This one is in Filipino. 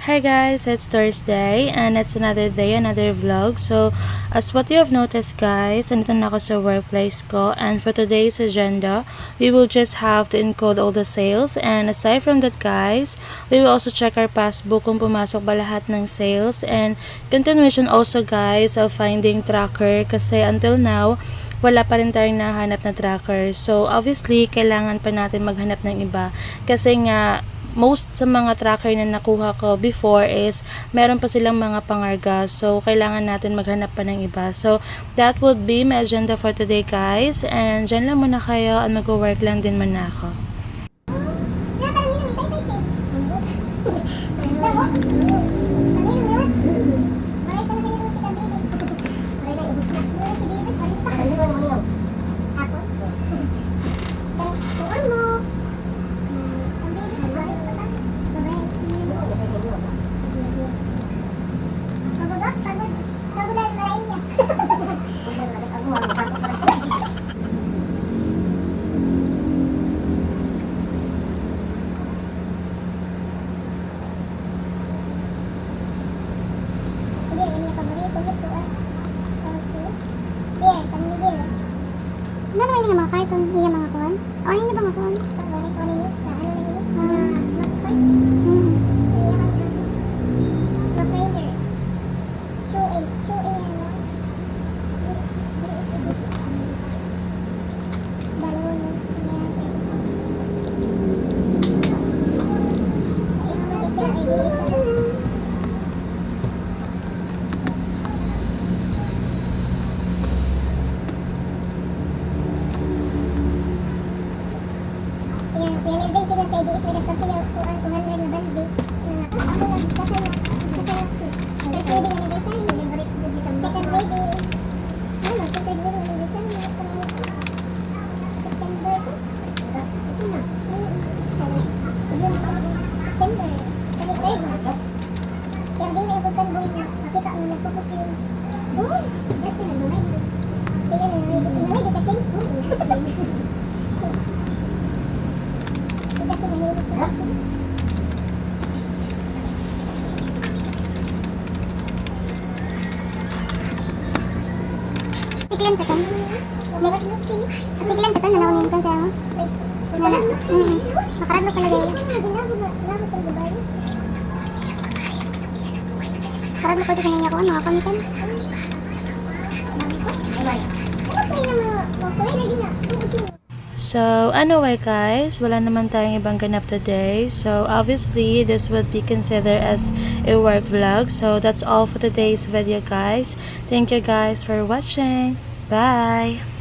Hi guys, it's Thursday and it's another day, another vlog. So, as what you have noticed guys, andito na ako sa workplace ko, and for today's agenda, we will just have to encode all the sales, and aside from that guys, we will also check our passbook kung pumasok ba lahat ng sales, and continuation also guys of finding tracker kasi until now, wala pa rin tayong nahanap na tracker. So, obviously, kailangan pa natin maghanap ng iba kasi nga, most sa mga tracker na nakuha ko before is meron pa silang mga pangarga, so kailangan natin maghanap pa ng iba. So that would be my agenda for today guys, and dyan lang muna kayo at mag-work lang din muna ako. Ano naman yung mga karton? Yung mga kuwan? O, yun na ba mga kuwan? Pag-ulit ko nini sa ano na nini? Maskart? Iya kami na. Maprayer. Shoe A. Shoe A ano? DSCDC. Dalawa na. Siglan taton. Next. Siglan taton na nawangin kan sa mo. Makaradlo pala dahil. Karadlo ko ito sa niya ko, mga kamitan. So, anyway guys, wala naman tayong ibang ganap today. So, obviously, this would be considered as a work vlog. So, that's all for today's video guys. Thank you guys for watching. Bye!